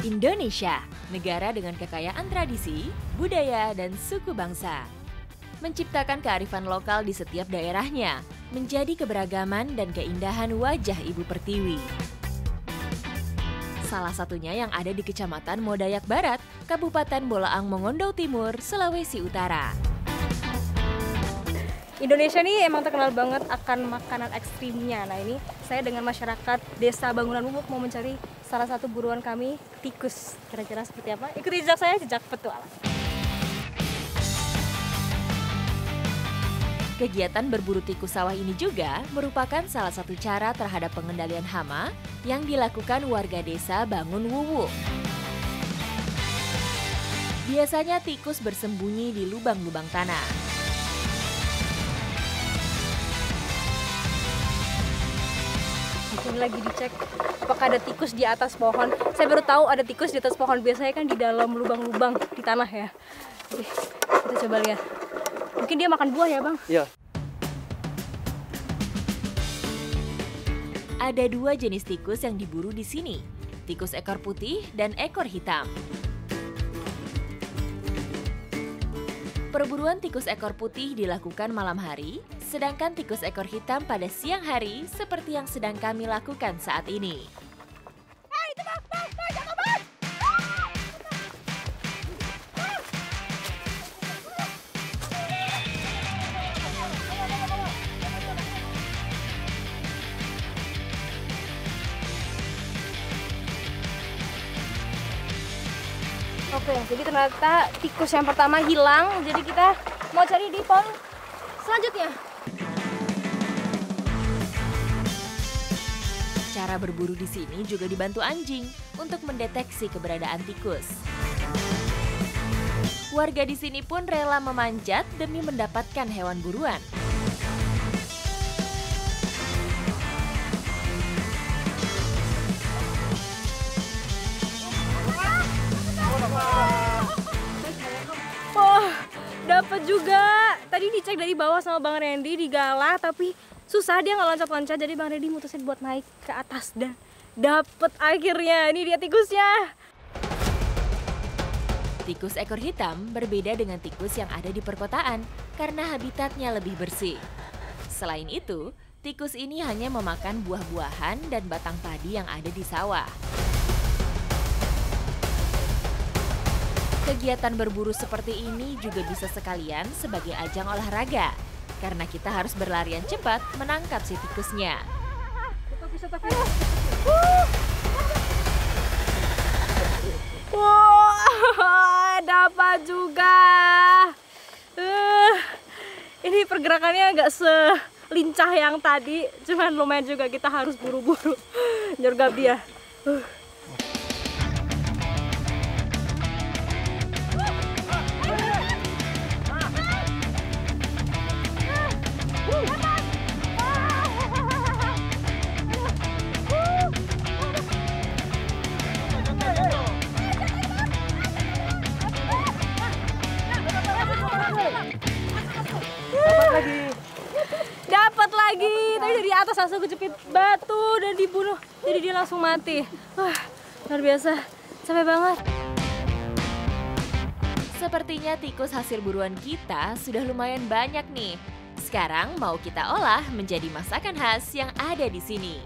Indonesia, negara dengan kekayaan tradisi, budaya, dan suku bangsa. Menciptakan kearifan lokal di setiap daerahnya, menjadi keberagaman dan keindahan wajah Ibu Pertiwi. Salah satunya yang ada di Kecamatan Modayak Barat, Kabupaten Bolaang Mongondo Timur, Sulawesi Utara. Indonesia nih emang terkenal banget akan makanan ekstrimnya. Nah ini saya dengan masyarakat Desa Bangunan Wubuk mau mencari salah satu buruan kami, tikus. Kira-kira seperti apa? Ikuti jejak saya, jejak petualang. Kegiatan berburu tikus sawah ini juga merupakan salah satu cara terhadap pengendalian hama yang dilakukan warga desa Bangun Wubuk. Biasanya tikus bersembunyi di lubang-lubang tanah. Ini lagi dicek apakah ada tikus di atas pohon. Saya baru tahu ada tikus di atas pohon. Biasanya kan di dalam lubang-lubang di tanah ya. Jadi kita coba lihat. Mungkin dia makan buah ya, Bang? Iya. Ada dua jenis tikus yang diburu di sini, tikus ekor putih dan ekor hitam. Perburuan tikus ekor putih dilakukan malam hari, sedangkan tikus ekor hitam pada siang hari seperti yang sedang kami lakukan saat ini. Oke, jadi ternyata tikus yang pertama hilang. Jadi kita mau cari di pohon selanjutnya. Cara berburu di sini juga dibantu anjing untuk mendeteksi keberadaan tikus. Warga di sini pun rela memanjat demi mendapatkan hewan buruan. Oh, dapat juga. Tadi dicek dari bawah sama Bang Randy digalah, tapi susah dia nggak loncat-loncat. Jadi Bang Randy mutusin buat naik ke atas dan dapat akhirnya. Ini dia tikusnya. Tikus ekor hitam berbeda dengan tikus yang ada di perkotaan karena habitatnya lebih bersih. Selain itu, tikus ini hanya memakan buah-buahan dan batang padi yang ada di sawah. Kegiatan berburu seperti ini juga bisa sekalian sebagai ajang olahraga, karena kita harus berlarian cepat menangkap si tikusnya. Wah, dapat juga. Ini pergerakannya agak selincah yang tadi, cuman lumayan juga kita harus buru-buru nyergap dia. Dapat lagi. Tadi dari atas langsung kejepit batu dan dibunuh. Jadi dia langsung mati. Wah, luar biasa. Capek banget. Sepertinya tikus hasil buruan kita sudah lumayan banyak nih. Sekarang mau kita olah menjadi masakan khas yang ada di sini.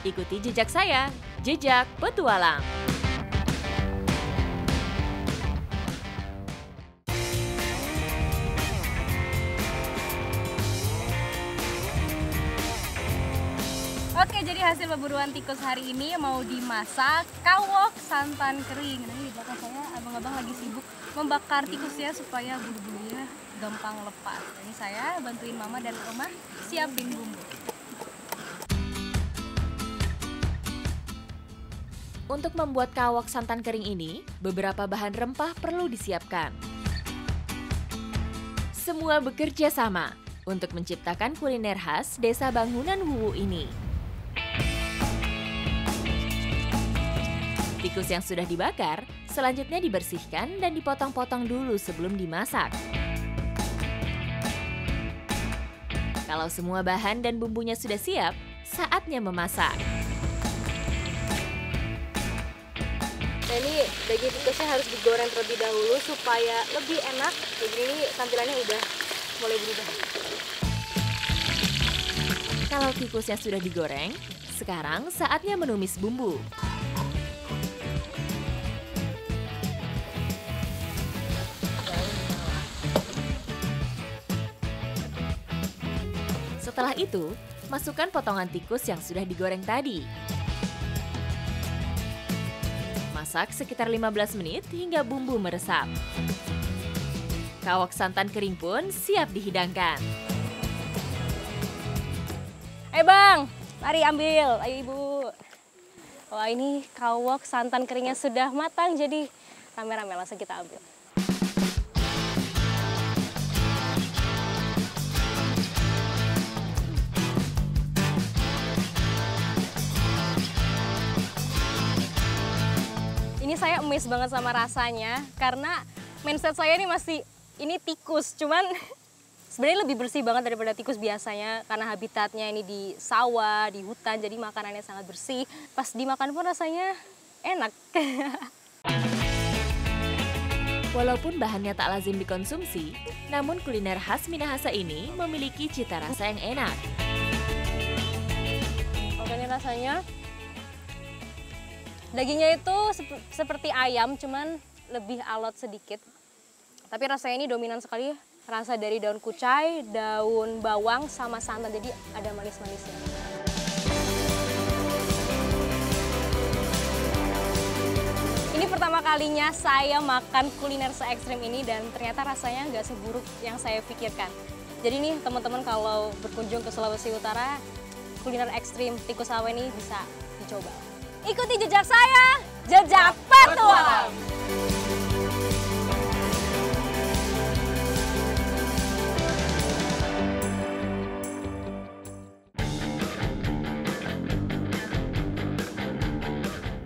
Ikuti jejak saya, jejak petualang. Oke, jadi hasil perburuan tikus hari ini mau dimasak kawok santan kering. Nah, ini di belakang saya abang-abang lagi sibuk membakar tikusnya supaya bulu-bulunya gampang lepas. Ini saya bantuin mama dan oma siapin bumbu. Untuk membuat kawok santan kering ini, beberapa bahan rempah perlu disiapkan. Semua bekerja sama untuk menciptakan kuliner khas Desa Bangunan Wuwu ini. Tikus yang sudah dibakar, selanjutnya dibersihkan dan dipotong-potong dulu sebelum dimasak. Kalau semua bahan dan bumbunya sudah siap, saatnya memasak. Nah, ini daging tikusnya harus digoreng terlebih dahulu supaya lebih enak. Jadi ini tampilannya udah mulai berubah. Kalau tikusnya sudah digoreng, sekarang saatnya menumis bumbu. Setelah itu, masukkan potongan tikus yang sudah digoreng tadi. Masak sekitar 15 menit hingga bumbu meresap. Kawok santan kering pun siap dihidangkan. Bang, mari ambil. Ayo ibu. Wah, ini kawok santan keringnya sudah matang, jadi rame-rame langsung kita ambil. Ini saya amazed banget sama rasanya karena mindset saya ini masih ini tikus, cuman sebenarnya lebih bersih banget daripada tikus biasanya karena habitatnya ini di sawah, di hutan, jadi makanannya sangat bersih. Pas dimakan pun rasanya enak. Walaupun bahannya tak lazim dikonsumsi, namun kuliner khas Minahasa ini memiliki cita rasa yang enak. Oke, ini rasanya dagingnya itu seperti ayam, cuman lebih alot sedikit. Tapi rasanya ini dominan sekali, rasa dari daun kucai, daun bawang, sama santan, jadi ada manis-manisnya. Ini pertama kalinya saya makan kuliner se-ekstrim ini dan ternyata rasanya nggak seburuk yang saya pikirkan. Jadi nih teman-teman kalau berkunjung ke Sulawesi Utara, kuliner ekstrim tikus sawah ini bisa dicoba. Ikuti jejak saya, jejak petualang.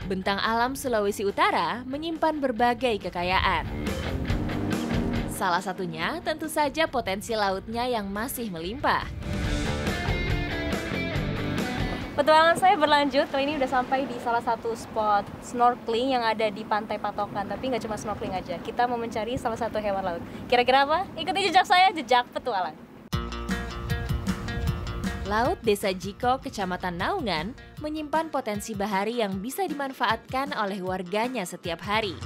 Bentang alam Sulawesi Utara menyimpan berbagai kekayaan. Salah satunya tentu saja potensi lautnya yang masih melimpah. Petualangan saya berlanjut, kali ini udah sampai di salah satu spot snorkeling yang ada di Pantai Patokan. Tapi nggak cuma snorkeling aja, kita mau mencari salah satu hewan laut. Kira-kira apa? Ikuti jejak saya, jejak petualang. Laut Desa Jiko, Kecamatan Naungan, menyimpan potensi bahari yang bisa dimanfaatkan oleh warganya setiap hari.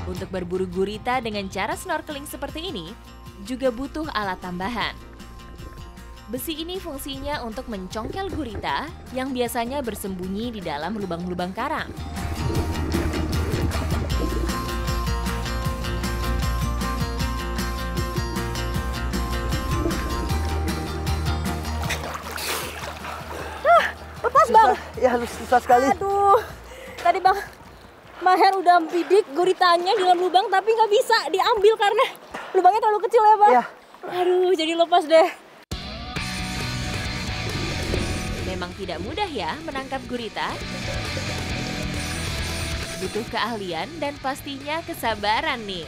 Untuk berburu gurita dengan cara snorkeling seperti ini, juga butuh alat tambahan. Besi ini fungsinya untuk mencongkel gurita yang biasanya bersembunyi di dalam lubang-lubang karang. Lepas bang! Ya, susah sekali. Aduh, tadi bang Maher udah bidik guritanya di dalam lubang tapi nggak bisa diambil karena lubangnya terlalu kecil ya bang. Ya. Aduh, jadi lepas deh. Memang tidak mudah ya menangkap gurita. Butuh keahlian dan pastinya kesabaran nih.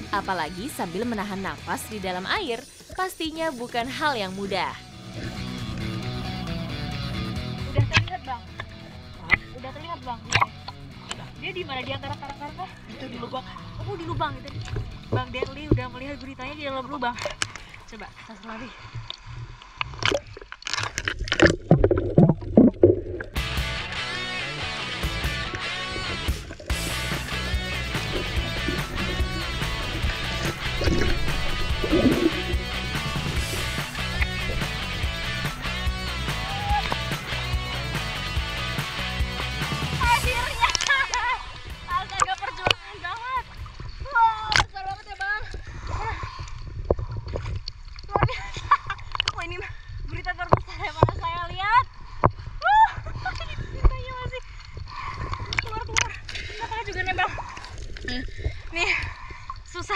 Apalagi sambil menahan nafas di dalam air, pastinya bukan hal yang mudah. Udah terlihat bang? Udah terlihat bang? Dia di mana? Di antara karang-karang kah? Itu di lubang. Oh, di lubang itu. Bang Derli udah melihat guritanya di dalam lubang. Coba, langsung lari.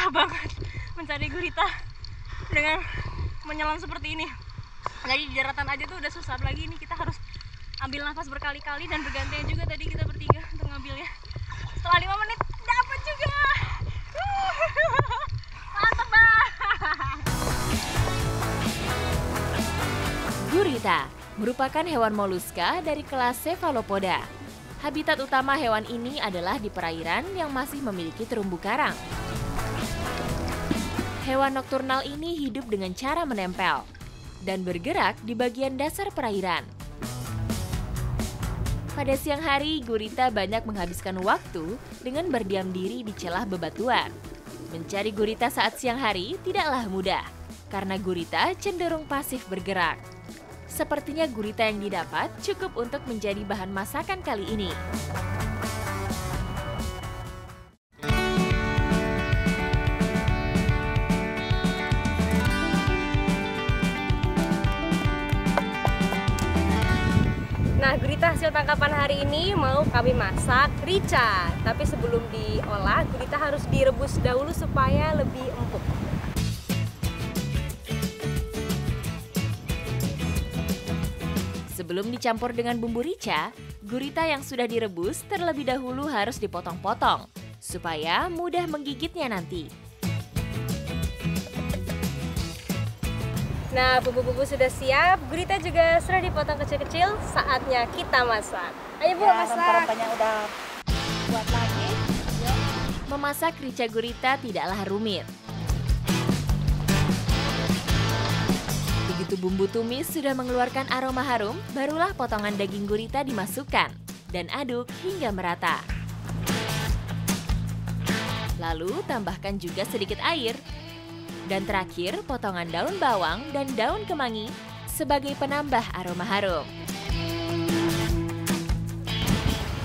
susah banget mencari gurita dengan menyelam seperti ini. Jadi di daratan aja tuh udah susah, lagi ini kita harus ambil nafas berkali-kali dan bergantian juga tadi kita bertiga untuk ngambilnya. Setelah 5 menit dapat juga. Mantap banget. Gurita merupakan hewan moluska dari kelas Cephalopoda. Habitat utama hewan ini adalah di perairan yang masih memiliki terumbu karang. Hewan nokturnal ini hidup dengan cara menempel dan bergerak di bagian dasar perairan. Pada siang hari, gurita banyak menghabiskan waktu dengan berdiam diri di celah bebatuan. Mencari gurita saat siang hari tidaklah mudah, karena gurita cenderung pasif bergerak. Sepertinya gurita yang didapat cukup untuk menjadi bahan masakan kali ini. Nah, gurita hasil tangkapan hari ini mau kami masak rica. Tapi sebelum diolah, gurita harus direbus dahulu supaya lebih empuk. Sebelum dicampur dengan bumbu rica, gurita yang sudah direbus terlebih dahulu harus dipotong-potong supaya mudah menggigitnya nanti. Nah, bumbu-bumbu sudah siap, gurita juga sudah dipotong kecil-kecil, saatnya kita masak. Ayo Bu, masak. Rempah-rempahnya udah buat lagi. Memasak rica gurita tidaklah rumit. Begitu bumbu tumis sudah mengeluarkan aroma harum, barulah potongan daging gurita dimasukkan dan aduk hingga merata. Lalu tambahkan juga sedikit air. Dan terakhir, potongan daun bawang dan daun kemangi sebagai penambah aroma harum.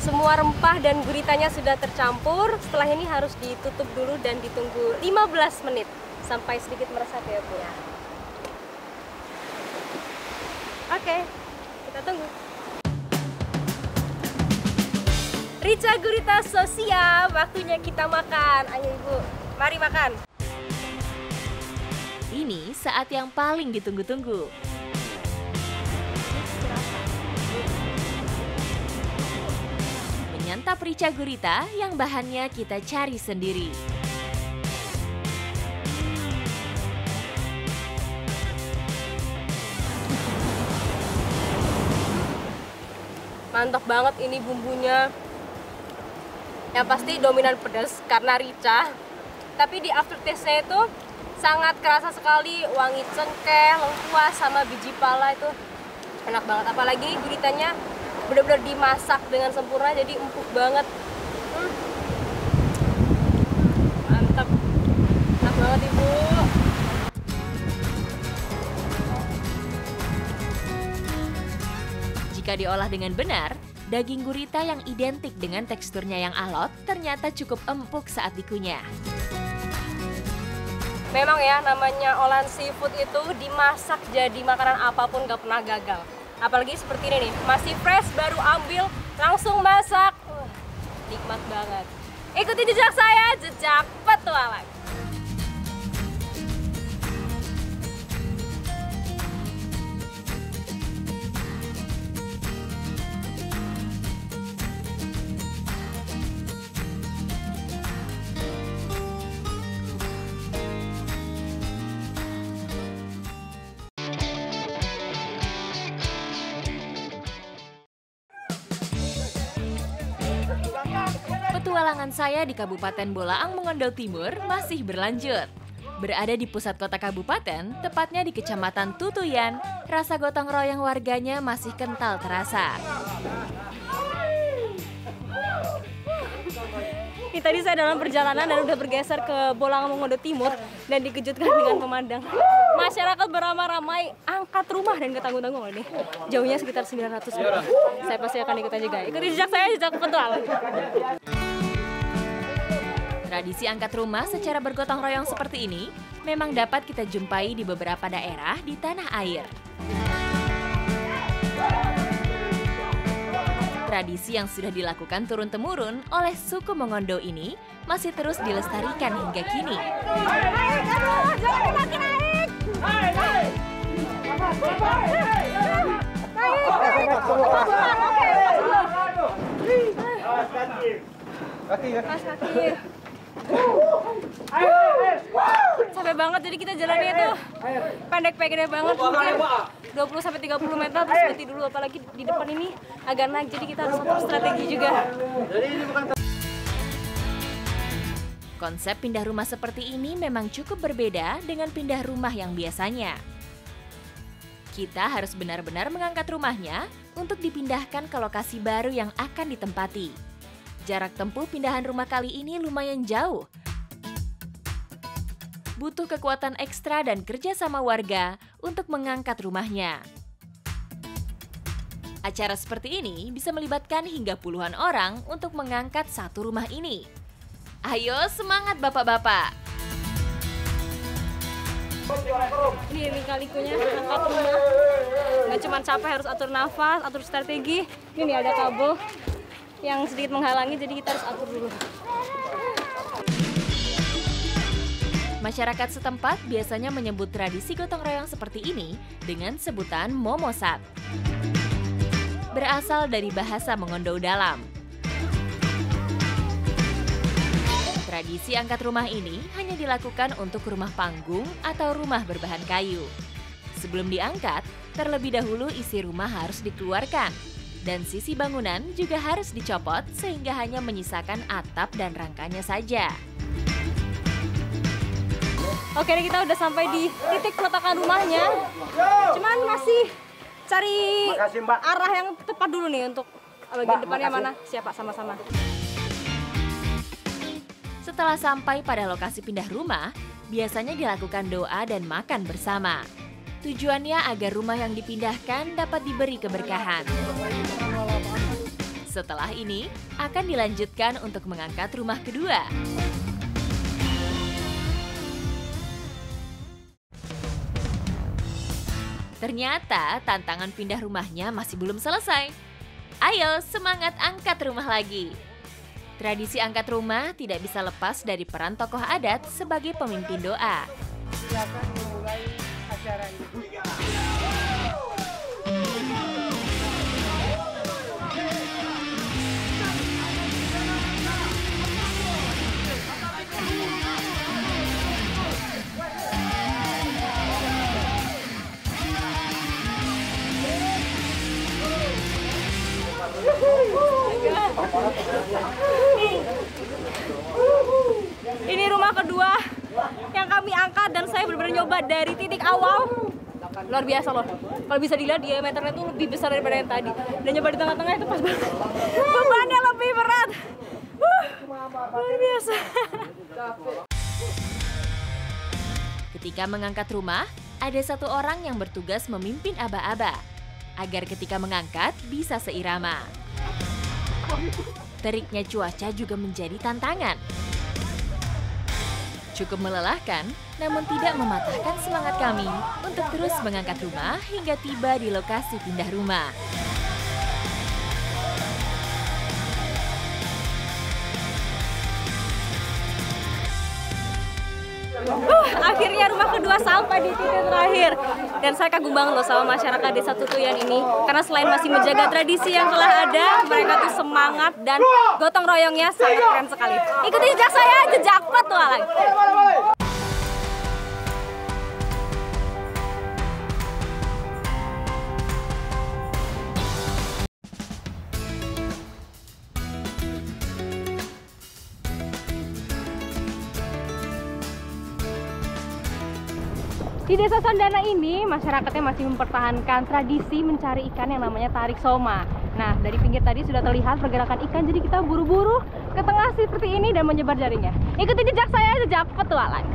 Semua rempah dan guritanya sudah tercampur. Setelah ini harus ditutup dulu dan ditunggu 15 menit sampai sedikit meresap ya Bu ya. Oke, kita tunggu. Rica gurita so siap, waktunya kita makan. Ayo Ibu, mari makan. Ini saat yang paling ditunggu-tunggu. Menyantap rica gurita yang bahannya kita cari sendiri. Mantap banget ini bumbunya. Yang pasti dominan pedas karena rica. Tapi di aftertaste-nya itu sangat kerasa sekali, wangi cengkeh, lengkuas, sama biji pala itu enak banget. Apalagi guritanya benar-benar dimasak dengan sempurna, jadi empuk banget. Mantap, enak banget Ibu. Jika diolah dengan benar, daging gurita yang identik dengan teksturnya yang alot ternyata cukup empuk saat dikunyah. Memang ya, namanya olahan seafood itu dimasak jadi makanan apapun gak pernah gagal. Apalagi seperti ini nih, masih fresh, baru ambil, langsung masak. Nikmat banget. Ikuti jejak saya, jejak petualang. Petualangan saya di Kabupaten Bolaang Mongondo Timur masih berlanjut. Berada di pusat kota kabupaten, tepatnya di Kecamatan Tutuyan, rasa gotong royong warganya masih kental terasa. Ini tadi saya dalam perjalanan dan udah bergeser ke Bolaang Mongondo Timur dan dikejutkan dengan pemandangan masyarakat beramai-ramai angkat rumah dan ketanggung-tanggung ini. Jauhnya sekitar 900 meter. Saya pasti akan ikut aja guys. Ikuti jejak saya, jejak petualang. Tradisi angkat rumah secara bergotong royong seperti ini memang dapat kita jumpai di beberapa daerah di tanah air. tradisi yang sudah dilakukan turun-temurun oleh suku Mongondo ini masih terus dilestarikan hingga kini. Capek banget, jadi kita jalannya itu pendek-pendek banget, mungkin 20-30 meter, terus berhenti dulu, apalagi di depan ini agak naik, jadi kita harus atur strategi juga. Konsep pindah rumah seperti ini memang cukup berbeda dengan pindah rumah yang biasanya. Kita harus benar-benar mengangkat rumahnya untuk dipindahkan ke lokasi baru yang akan ditempati. Jarak tempuh pindahan rumah kali ini lumayan jauh. Butuh kekuatan ekstra dan kerjasama warga untuk mengangkat rumahnya. Acara seperti ini bisa melibatkan hingga puluhan orang untuk mengangkat satu rumah ini. Ayo semangat bapak-bapak! Ini kalikunya, angkat rumah. Nggak cuma capek, harus atur nafas, atur strategi. Ini nih ada kabel yang sedikit menghalangi, jadi kita harus atur dulu. Masyarakat setempat biasanya menyebut tradisi gotong royong seperti ini dengan sebutan momosat. Berasal dari bahasa Mongondo dalam. Tradisi angkat rumah ini hanya dilakukan untuk rumah panggung atau rumah berbahan kayu. Sebelum diangkat, terlebih dahulu isi rumah harus dikeluarkan. Dan sisi bangunan juga harus dicopot sehingga hanya menyisakan atap dan rangkanya saja. Oke, kita udah sampai di titik peletakan rumahnya. Cuman masih cari arah yang tepat dulu nih untuk bagian depannya mana. Siapa sama-sama. Setelah sampai pada lokasi pindah rumah, biasanya dilakukan doa dan makan bersama. Tujuannya agar rumah yang dipindahkan dapat diberi keberkahan. Setelah ini, akan dilanjutkan untuk mengangkat rumah kedua. Ternyata tantangan pindah rumahnya masih belum selesai. Ayo semangat angkat rumah lagi. Tradisi angkat rumah tidak bisa lepas dari peran tokoh adat sebagai pemimpin doa. Silakan memulai acaranya. Ini rumah kedua yang kami angkat dan saya benar-benar nyoba dari titik awal. Luar biasa loh. Kalau bisa dilihat diameternya itu lebih besar daripada yang tadi. Dan nyoba di tengah-tengah itu pas banget. Bebannya lebih berat. Luar biasa. Ketika mengangkat rumah, ada satu orang yang bertugas memimpin aba-aba agar ketika mengangkat bisa seirama. Teriknya cuaca juga menjadi tantangan. Cukup melelahkan, namun tidak mematahkan semangat kami untuk terus mengangkat rumah hingga tiba di lokasi pindah rumah. Akhirnya rumah kedua sampai di titik terakhir. Dan saya kagum banget loh sama masyarakat Desa Tutuyan ini. Karena selain masih menjaga tradisi yang telah ada, mereka tuh semangat dan gotong royongnya sangat keren sekali. Ikuti jejak saya, jejak petualang. Di Desa Sondana ini, masyarakatnya masih mempertahankan tradisi mencari ikan yang namanya tarik soma. Nah, dari pinggir tadi sudah terlihat pergerakan ikan, jadi kita buru-buru ke tengah seperti ini dan menyebar jaringnya. Ikuti jejak saya, jejak petualang.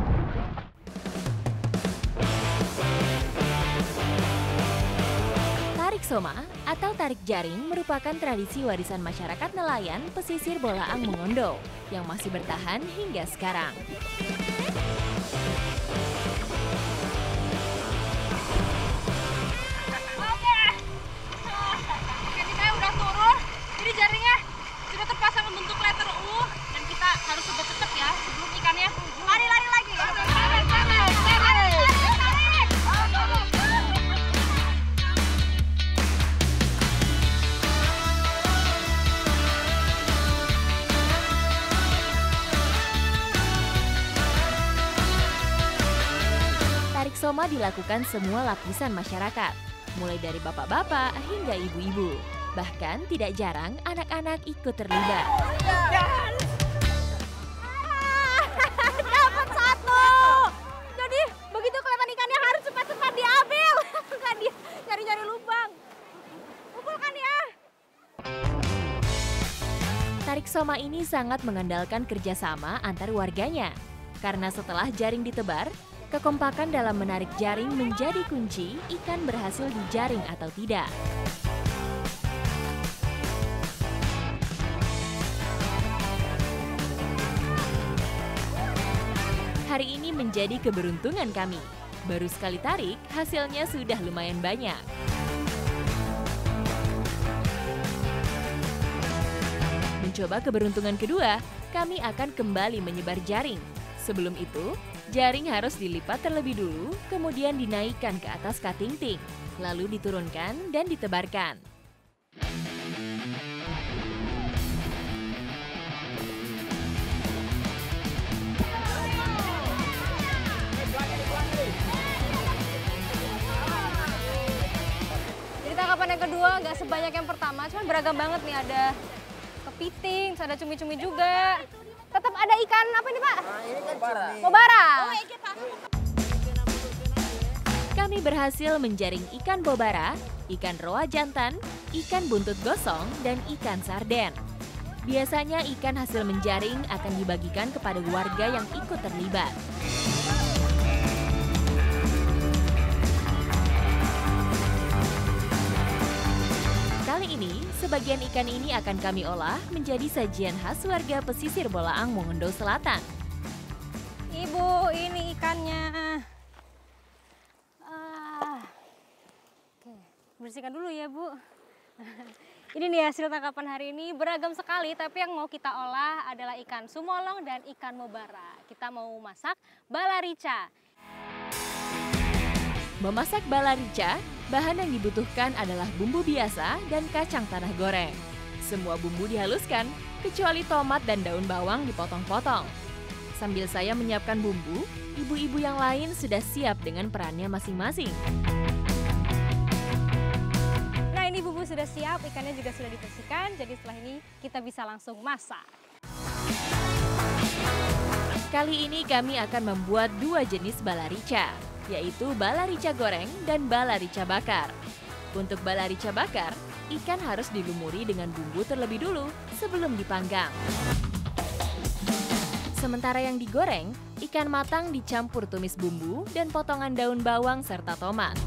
Tarik soma atau tarik jaring merupakan tradisi warisan masyarakat nelayan pesisir Bolaang Mongondo yang masih bertahan hingga sekarang. soma dilakukan semua lapisan masyarakat, mulai dari bapak-bapak hingga ibu-ibu. Bahkan tidak jarang anak-anak ikut terlibat. Dapat satu. Jadi begitu kelihatan ikannya harus cepat-cepat diambil. Kan dia cari-cari lubang. Kumpulkan ya. Tarik soma ini sangat mengandalkan kerjasama antar warganya. Karena setelah jaring ditebar, kekompakan dalam menarik jaring menjadi kunci ikan berhasil dijaring atau tidak. Hari ini menjadi keberuntungan kami. Baru sekali tarik, hasilnya sudah lumayan banyak. Mencoba keberuntungan kedua, kami akan kembali menyebar jaring. Sebelum itu, jaring harus dilipat terlebih dulu, kemudian dinaikkan ke atas kating-ting, lalu diturunkan dan ditebarkan. Jadi tangkapan yang kedua nggak sebanyak yang pertama, cuman beragam banget nih. Ada kepiting, ada cumi-cumi juga. Tetap ada ikan apa nih Pak? Ini kan cumi. Bobara. Kami berhasil menjaring ikan bobara, ikan roa jantan, ikan buntut gosong, dan ikan sarden. Biasanya ikan hasil menjaring akan dibagikan kepada warga yang ikut terlibat. Kali ini, sebagian ikan ini akan kami olah menjadi sajian khas warga pesisir Bolaang, Mongondo Selatan. Ibu, ini ikannya. Oke, bersihkan dulu ya Bu. Ini nih hasil tangkapan hari ini, beragam sekali, tapi yang mau kita olah adalah ikan sumolong dan ikan mobara. Kita mau masak balarica. Memasak balarica, bahan yang dibutuhkan adalah bumbu biasa dan kacang tanah goreng. Semua bumbu dihaluskan, kecuali tomat dan daun bawang dipotong-potong. Sambil saya menyiapkan bumbu, ibu-ibu yang lain sudah siap dengan perannya masing-masing. Nah ini bumbu sudah siap, ikannya juga sudah dibersihkan, jadi setelah ini kita bisa langsung masak. Kali ini kami akan membuat dua jenis balarica, yaitu balarica goreng dan balarica bakar. Untuk balarica bakar, ikan harus dilumuri dengan bumbu terlebih dulu sebelum dipanggang. Sementara yang digoreng, ikan matang dicampur tumis bumbu dan potongan daun bawang serta tomat.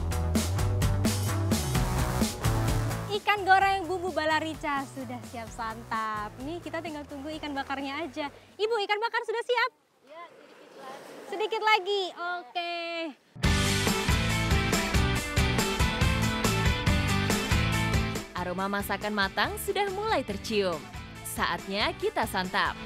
Ikan goreng bumbu balarica sudah siap santap. Ini kita tinggal tunggu ikan bakarnya aja. Ibu, ikan bakar sudah siap? Ya, sedikit lagi. Oke. Aroma masakan matang sudah mulai tercium. Saatnya kita santap.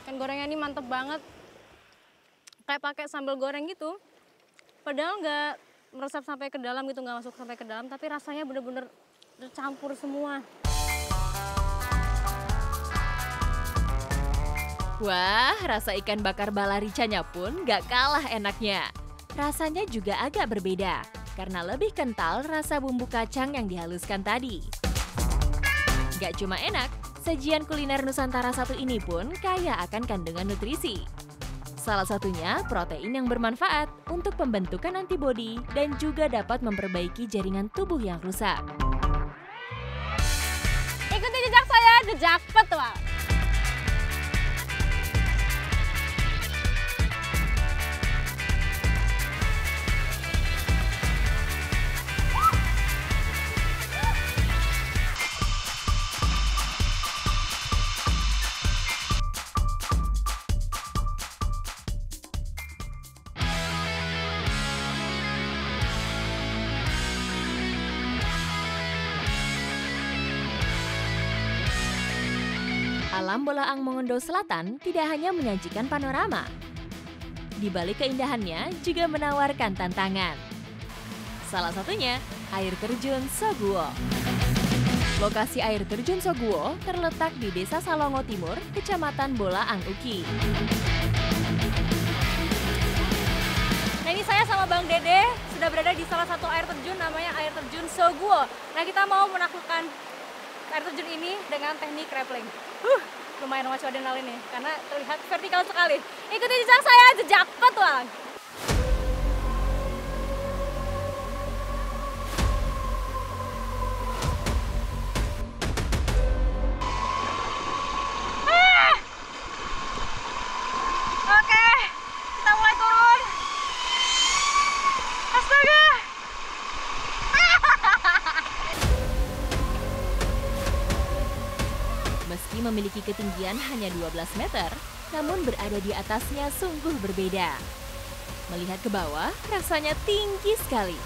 Ikan gorengnya ini mantep banget. Kayak pakai sambal goreng gitu. Padahal nggak meresap sampai ke dalam gitu, nggak masuk sampai ke dalam, tapi rasanya bener-bener tercampur semua. Wah, rasa ikan bakar balaricanya pun gak kalah enaknya. Rasanya juga agak berbeda, karena lebih kental rasa bumbu kacang yang dihaluskan tadi. Gak cuma enak, sajian kuliner Nusantara satu ini pun kaya akan kandungan nutrisi. Salah satunya protein yang bermanfaat untuk pembentukan antibodi dan juga dapat memperbaiki jaringan tubuh yang rusak. Ikuti jejak saya, jejak petualang. Alam Bolaang Mongondo Selatan tidak hanya menyajikan panorama. Di balik keindahannya juga menawarkan tantangan. Salah satunya air terjun Soguo. Lokasi air terjun Soguo terletak di Desa Salongo Timur, Kecamatan Bolaang Uki. Nah ini saya sama Bang Dede sudah berada di salah satu air terjun namanya air terjun Soguo. Nah kita mau menaklukkan air terjun ini dengan teknik rappelling. Lumayan memacu adrenalin nih karena terlihat vertikal sekali. Ikuti jejak saya, jejak petualang. Oke, kita mulai turun. Astaga. Meski memiliki ketinggian hanya 12 meter, namun berada di atasnya sungguh berbeda. Melihat ke bawah, rasanya tinggi sekali.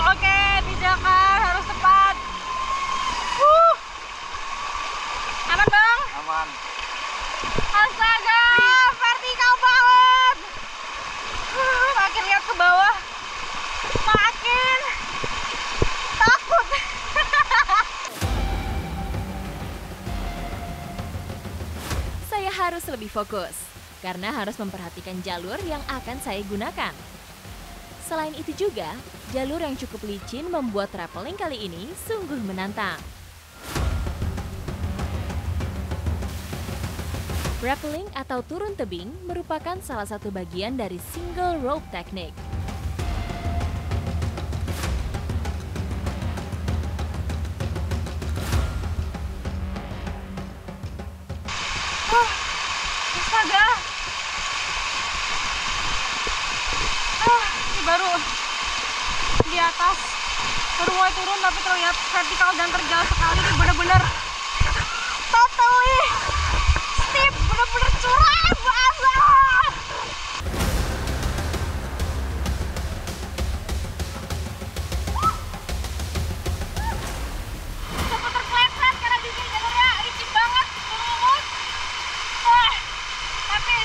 Oke, pijakan harus tepat. Aman Bang? Aman. Astaga, vertikal banget. Makin lihat ke bawah, makin takut. Saya harus lebih fokus, karena harus memperhatikan jalur yang akan saya gunakan. Selain itu juga, jalur yang cukup licin membuat rappelling kali ini sungguh menantang. Rappelling atau turun tebing merupakan salah satu bagian dari single rope technique. Astaga. Ini baru di atas, baru mulai turun tapi terlihat vertikal dan terjal sekali. Ini benar-benar totally steep, benar-benar curam banget. Sempat terpleset karena di sini jalurnya licin banget, berlumut. Tapi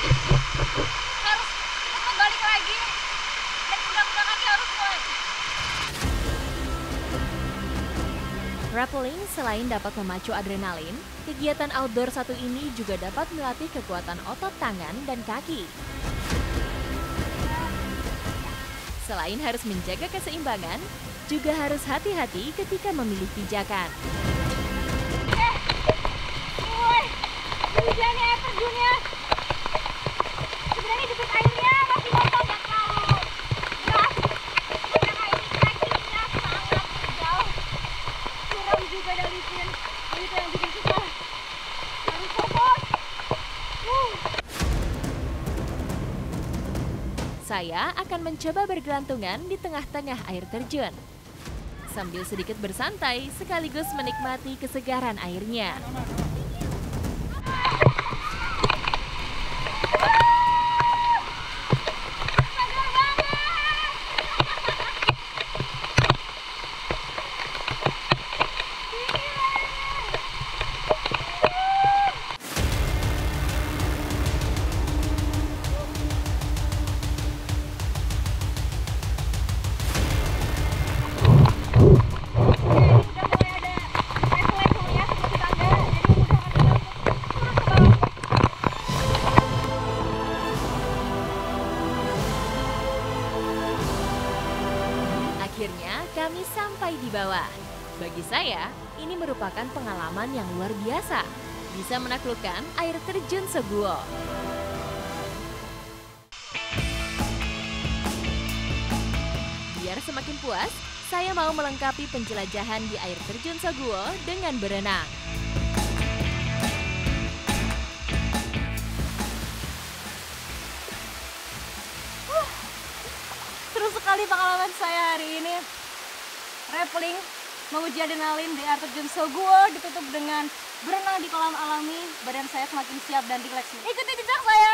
harus tetap balik lagi dan pundak kaki harus kuat. Rappelling selain dapat memacu adrenalin, kegiatan outdoor satu ini juga dapat melatih kekuatan otot tangan dan kaki. Selain harus menjaga keseimbangan, juga harus hati-hati ketika memilih pijakan. Hujannya air terjunnya. Sebenarnya debit airnya masih kosong, nggak terlalu deras. Karena ini trekkingnya sangat jauh. Curam juga dan licin. Itu yang bikin susah. Harus fokus. Saya akan mencoba bergelantungan di tengah-tengah air terjun. Sambil sedikit bersantai sekaligus menikmati kesegaran airnya. Akhirnya kami sampai di bawah. Bagi saya, ini merupakan pengalaman yang luar biasa. Bisa menaklukkan air terjun Soguo. Biar semakin puas, saya mau melengkapi penjelajahan di air terjun Soguo dengan berenang. Seru sekali pengalaman saya hari ini. Rappelling, menguji adrenalin di air terjun Soguo, ditutup dengan berenang di kolam alami. Badan saya semakin siap dan rileks. Ikuti jejak saya,